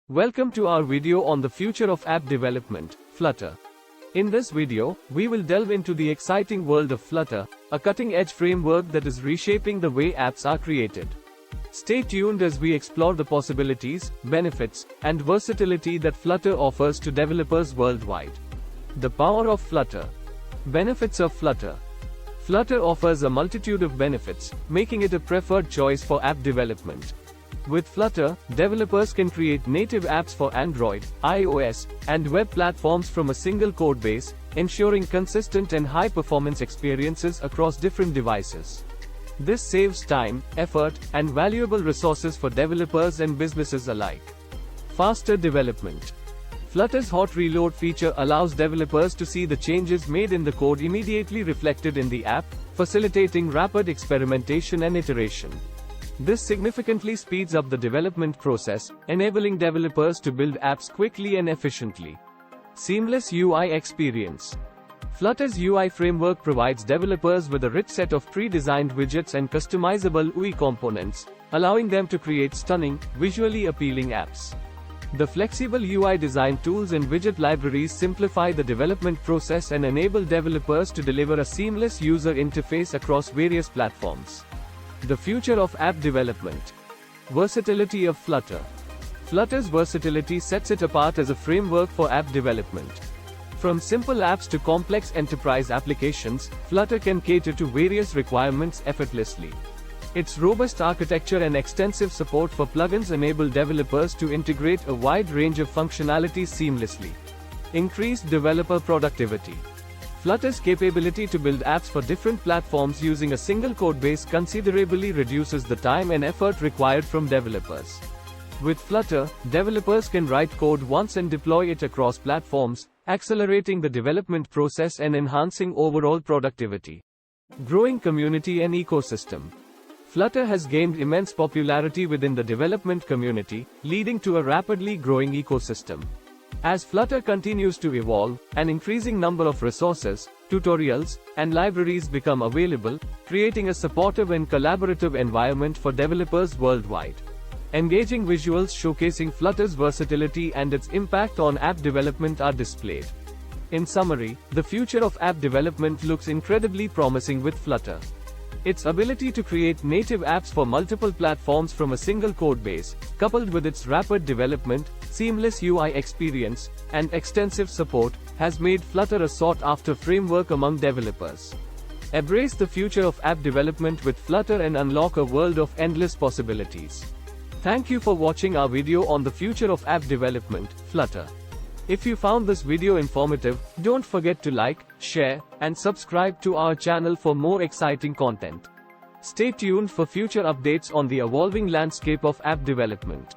Welcome to our video on the future of app development, Flutter. In this video, we will delve into the exciting world of Flutter, a cutting-edge framework that is reshaping the way apps are created. Stay tuned as we explore the possibilities, benefits, and versatility that Flutter offers to developers worldwide. The power of Flutter. Benefits of Flutter. Flutter offers a multitude of benefits, making it a preferred choice for app development. With Flutter, developers can create native apps for Android, iOS, and web platforms from a single codebase, ensuring consistent and high-performance experiences across different devices. This saves time, effort, and valuable resources for developers and businesses alike. Faster development. Flutter's hot reload feature allows developers to see the changes made in the code immediately reflected in the app, facilitating rapid experimentation and iteration. This significantly speeds up the development process, enabling developers to build apps quickly and efficiently. Seamless UI experience. Flutter's UI framework provides developers with a rich set of pre-designed widgets and customizable UI components, allowing them to create stunning, visually appealing apps. The flexible UI design tools and widget libraries simplify the development process and enable developers to deliver a seamless user interface across various platforms. The future of app development. Versatility of Flutter. Flutter's versatility sets it apart as a framework for app development. From simple apps to complex enterprise applications, Flutter can cater to various requirements effortlessly. Its robust architecture and extensive support for plugins enable developers to integrate a wide range of functionalities seamlessly. Increased developer productivity. Flutter's capability to build apps for different platforms using a single codebase considerably reduces the time and effort required from developers. With Flutter, developers can write code once and deploy it across platforms, accelerating the development process and enhancing overall productivity. Growing community and ecosystem. Flutter has gained immense popularity within the development community, leading to a rapidly growing ecosystem. As Flutter continues to evolve, an increasing number of resources, tutorials, and libraries become available, creating a supportive and collaborative environment for developers worldwide. Engaging visuals showcasing Flutter's versatility and its impact on app development are displayed. In summary, the future of app development looks incredibly promising with Flutter. Its ability to create native apps for multiple platforms from a single codebase, coupled with its rapid development, seamless UI experience, and extensive support, has made Flutter a sought-after framework among developers. Embrace the future of app development with Flutter and unlock a world of endless possibilities. Thank you for watching our video on the future of app development, Flutter. If you found this video informative, don't forget to like, share, and subscribe to our channel for more exciting content. Stay tuned for future updates on the evolving landscape of app development.